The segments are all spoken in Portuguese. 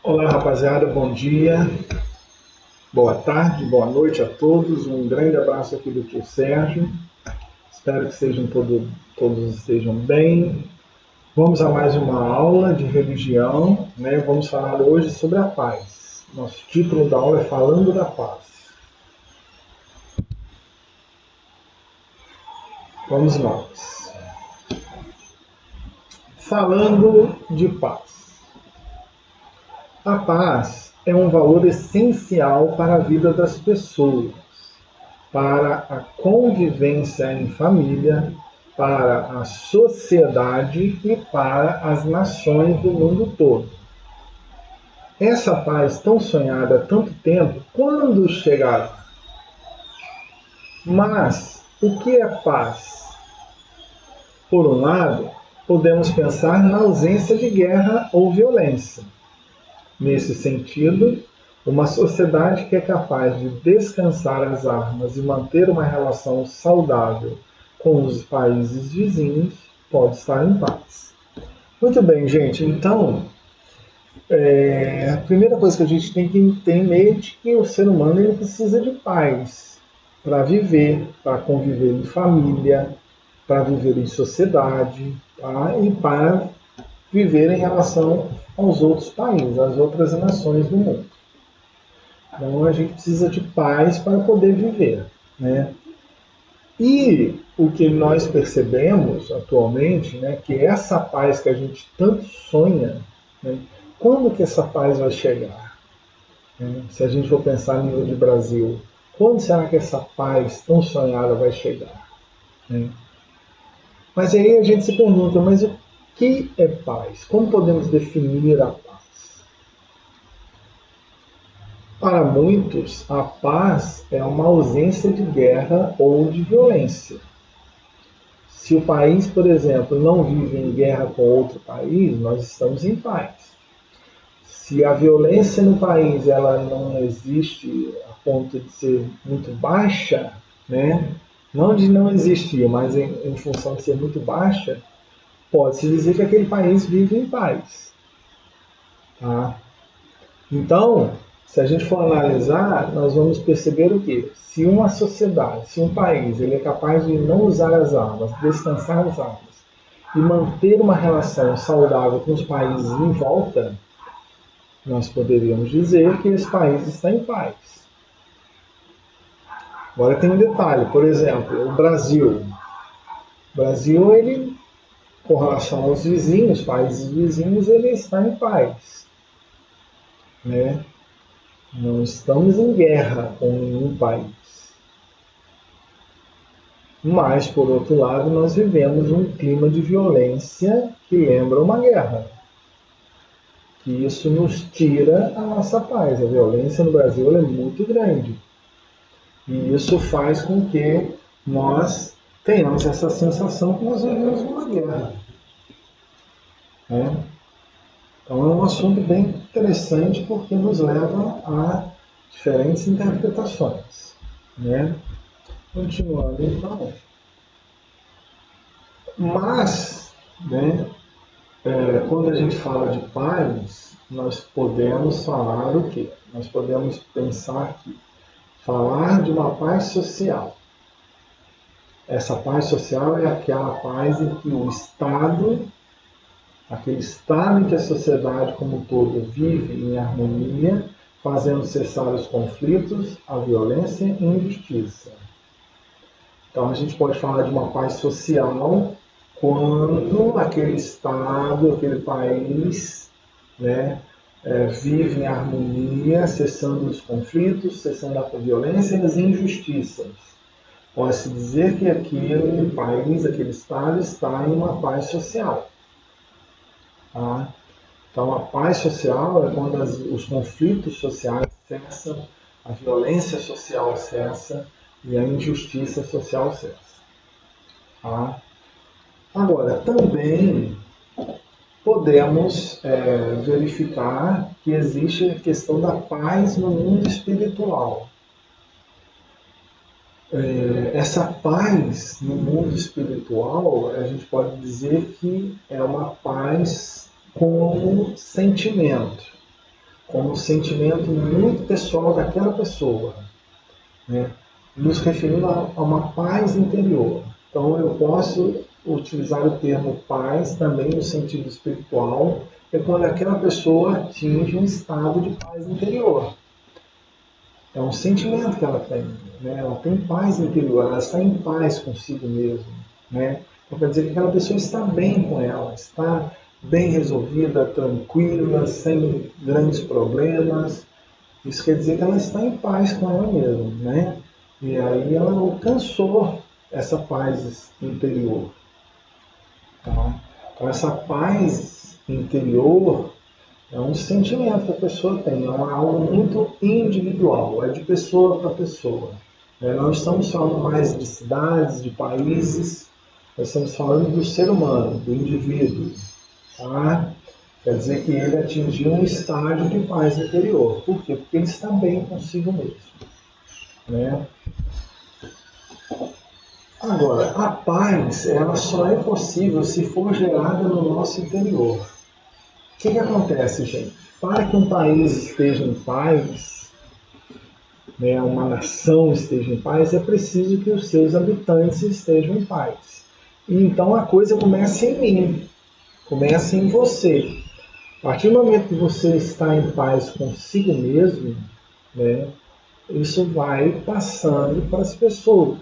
Olá, rapaziada, bom dia, boa tarde, boa noite a todos. Um grande abraço aqui do tio Sérgio. Espero que todos estejam bem. Vamos a mais uma aula de religião, né? Vamos falar hoje sobre a paz. Nosso título da aula é Falando da Paz. Vamos nós. Falando de paz. A paz é um valor essencial para a vida das pessoas, para a convivência em família, para a sociedade e para as nações do mundo todo. Essa paz tão sonhada há tanto tempo, quando chegará? Mas o que é paz? Por um lado, podemos pensar na ausência de guerra ou violência. Nesse sentido, uma sociedade que é capaz de descansar as armas e manter uma relação saudável com os países vizinhos pode estar em paz. Muito bem, gente. Então, a primeira coisa que a gente tem que entender é que o ser humano ele precisa de paz para viver, para conviver em família, para viver em sociedade, tá? E para viver em relação aos outros países, às outras nações do mundo. Então a gente precisa de paz para poder viver, né? E o que nós percebemos atualmente, né, que essa paz que a gente tanto sonha, né, quando que essa paz vai chegar? Né? Se a gente for pensar no nível de Brasil, quando será que essa paz tão sonhada vai chegar? Né? Mas aí a gente se pergunta, mas o que é paz? Como podemos definir a paz? Para muitos, a paz é uma ausência de guerra ou de violência. Se o país, por exemplo, não vive em guerra com outro país, nós estamos em paz. Se a violência no país ela não existe a ponto de ser muito baixa, né? Não de não existir, mas em função de ser muito baixa, pode-se dizer que aquele país vive em paz. Tá? Então, se a gente for analisar, nós vamos perceber o quê? Se uma sociedade, se um país, ele é capaz de não usar as armas, descansar as armas e manter uma relação saudável com os países em volta, nós poderíamos dizer que esse país está em paz. Agora tem um detalhe, por exemplo, o Brasil. O Brasil, ele, com relação aos vizinhos, países vizinhos, ele está em paz. Né? Não estamos em guerra com nenhum país. Mas, por outro lado, nós vivemos um clima de violência que lembra uma guerra. Que isso nos tira a nossa paz. A violência no Brasil é muito grande. E isso faz com que nós tenhamos essa sensação que nós vivemos uma guerra. Né? Então é um assunto bem interessante porque nos leva a diferentes interpretações. Né? Continuando então. Mas, né, quando a gente fala de paz, nós podemos falar o quê? Nós podemos pensar que falar de uma paz social. Essa paz social é aquela paz em que o Estado, aquele Estado em que a sociedade como um todo vive em harmonia, fazendo cessar os conflitos, a violência e a injustiça. Então a gente pode falar de uma paz social quando aquele Estado, aquele país, né, vive em harmonia, cessando os conflitos, cessando a violência e as injustiças. Pode-se dizer que aquele país, aquele Estado está em uma paz social. Tá? Então a paz social é quando os conflitos sociais cessam, a violência social cessa e a injustiça social cessa. Tá? Agora, também podemos verificar que existe a questão da paz no mundo espiritual. Essa paz no mundo espiritual, a gente pode dizer que é uma paz como sentimento. como um sentimento muito pessoal daquela pessoa, né? Nos referindo a uma paz interior. Então eu posso utilizar o termo paz também no sentido espiritual, é quando aquela pessoa atinge um estado de paz interior. É um sentimento que ela tem, né? Ela tem paz interior, ela está em paz consigo mesma, né? Então quer dizer que aquela pessoa está bem com ela, está bem resolvida, tranquila, sem grandes problemas. Isso quer dizer que ela está em paz com ela mesma, né? E aí ela alcançou essa paz interior. Tá? Então essa paz interior é um sentimento que a pessoa tem, é algo muito individual, é de pessoa para pessoa. Não estamos falando mais de cidades, de países, nós estamos falando do ser humano, do indivíduo. Tá? Quer dizer que ele atingiu um estágio de paz interior. Por quê? Porque ele está bem consigo mesmo. Né? Agora, a paz, ela só é possível se for gerada no nosso interior. O que acontece, gente? Para que um país esteja em paz, né, uma nação esteja em paz, é preciso que os seus habitantes estejam em paz. E então a coisa começa em mim, começa em você. A partir do momento que você está em paz consigo mesmo, né, isso vai passando para as pessoas.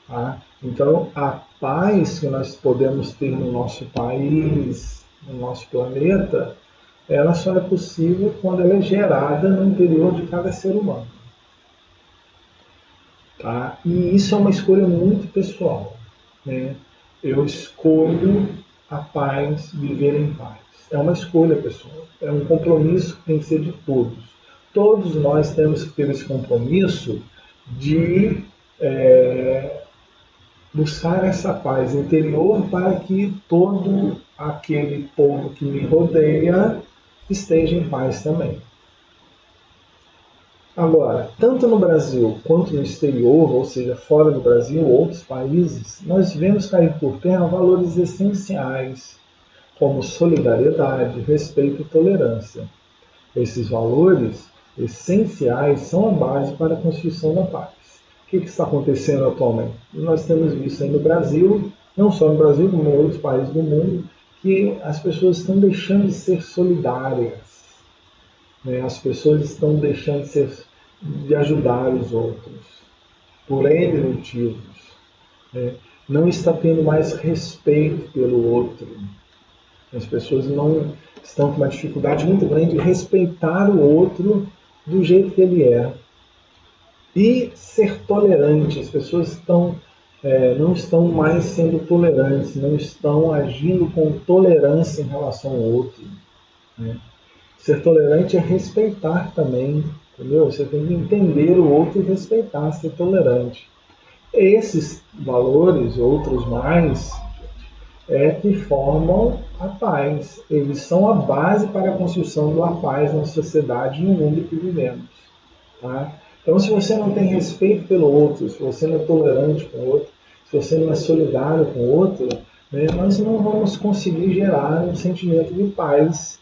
Tá? Então, a paz que nós podemos ter no nosso país, no nosso planeta, ela só é possível quando ela é gerada no interior de cada ser humano. Tá? E isso é uma escolha muito pessoal. Né? Eu escolho a paz, viver em paz. É uma escolha pessoal, é um compromisso que tem que ser de todos. Todos nós temos que ter esse compromisso de buscar essa paz interior para que todo aquele povo que me rodeia esteja em paz também. Agora, tanto no Brasil quanto no exterior, ou seja, fora do Brasil, outros países, nós vemos cair por terra valores essenciais, como solidariedade, respeito e tolerância. Esses valores essenciais são a base para a construção da paz. O que está acontecendo atualmente? Nós temos visto aí no Brasil, não só no Brasil, como em outros países do mundo, que as pessoas estão deixando de ser solidárias. Né? As pessoas estão deixando de ajudar os outros, por N motivos. Né? Não está tendo mais respeito pelo outro. As pessoas não estão com uma dificuldade muito grande de respeitar o outro do jeito que ele é. E ser tolerante. As pessoas não estão mais sendo tolerantes, não estão agindo com tolerância em relação ao outro. Né? Ser tolerante é respeitar também, entendeu? Você tem que entender o outro e respeitar, ser tolerante. Esses valores, outros mais, que formam a paz. Eles são a base para a construção da paz na sociedade e no mundo que vivemos. Tá? Então, se você não tem respeito pelo outro, se você não é tolerante com o outro, se você não é solidário com o outro, né, nós não vamos conseguir gerar um sentimento de paz,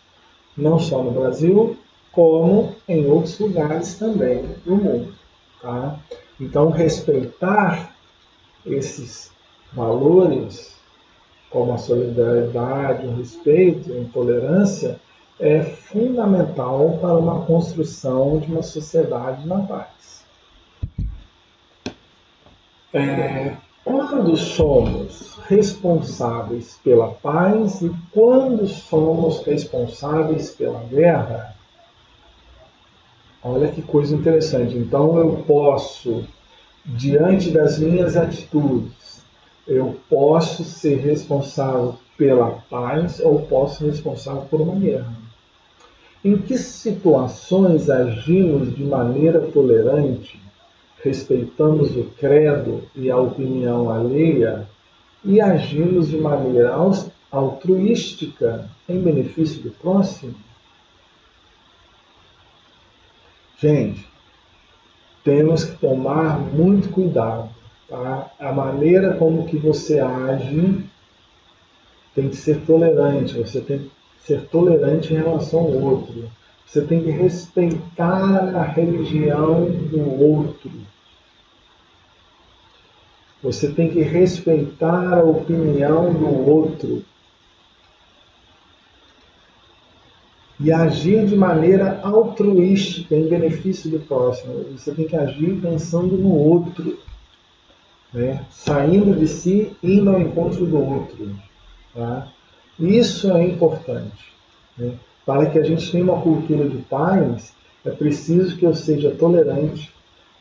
não só no Brasil, como em outros lugares também do mundo. Tá? Então, respeitar esses valores, como a solidariedade, o respeito, a intolerância, é fundamental para uma construção de uma sociedade na paz. Quando somos responsáveis pela paz e quando somos responsáveis pela guerra? Olha que coisa interessante. Então eu posso, diante das minhas atitudes, eu posso ser responsável pela paz ou posso ser responsável por uma guerra. Em que situações agimos de maneira tolerante, respeitamos o credo e a opinião alheia e agimos de maneira altruística em benefício do próximo? Gente, temos que tomar muito cuidado. Tá? A maneira como que você age tem que ser tolerante, você tem que ser tolerante em relação ao outro. Você tem que respeitar a religião do outro. Você tem que respeitar a opinião do outro. E agir de maneira altruística, em benefício do próximo. Você tem que agir pensando no outro, né? Saindo de si e indo ao encontro do outro. Tá? Isso é importante. Né? Para que a gente tenha uma cultura de paz, é preciso que eu seja tolerante,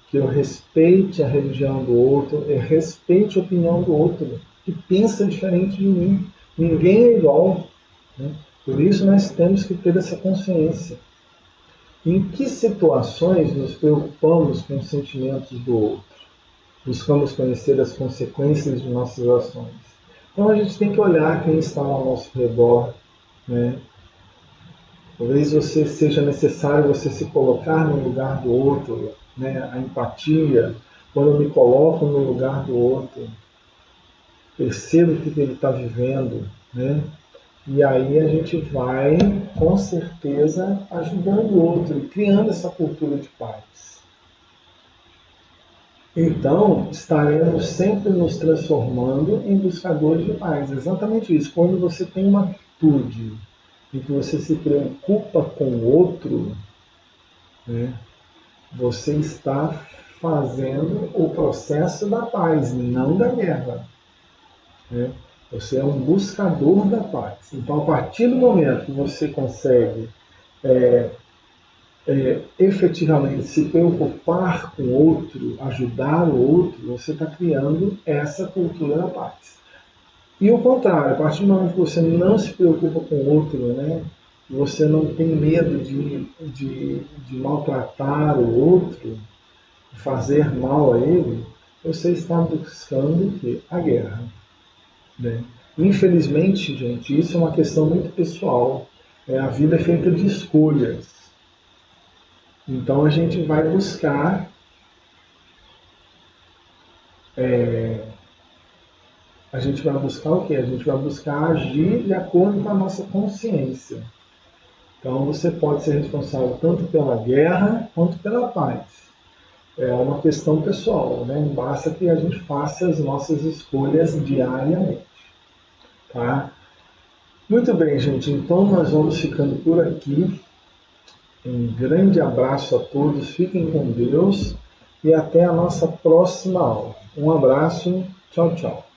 que eu respeite a religião do outro, eu respeite a opinião do outro, que pensa diferente de mim. Ninguém é igual. Né? Por isso nós temos que ter essa consciência. Em que situações nos preocupamos com os sentimentos do outro? Buscamos conhecer as consequências de nossas ações. Então a gente tem que olhar quem está ao nosso redor, né? Talvez seja necessário você se colocar no lugar do outro, né? A empatia, quando eu me coloco no lugar do outro, percebo o que ele está vivendo, né? E aí a gente vai, com certeza, ajudando o outro e criando essa cultura de paz. Então, estaremos sempre nos transformando em buscadores de paz. Exatamente isso. Quando você tem uma atitude em que você se preocupa com o outro, né, você está fazendo o processo da paz, não da guerra. Né? Você é um buscador da paz. Então, a partir do momento que você consegue efetivamente se preocupar com o outro, ajudar o outro, você está criando essa cultura da paz. E o contrário, a partir do momento que você não se preocupa com o outro, né, você não tem medo de maltratar o outro, de fazer mal a ele, você está buscando o quê? A guerra. Né? Infelizmente, gente, isso é uma questão muito pessoal. A vida é feita de escolhas. Então a gente vai buscar o quê? A gente vai buscar agir de acordo com a nossa consciência. Então você pode ser responsável tanto pela guerra quanto pela paz. É uma questão pessoal, né? Basta que a gente faça as nossas escolhas diariamente. Tá? Muito bem, gente. Então nós vamos ficando por aqui. Um grande abraço a todos, fiquem com Deus e até a nossa próxima aula. Um abraço, tchau, tchau.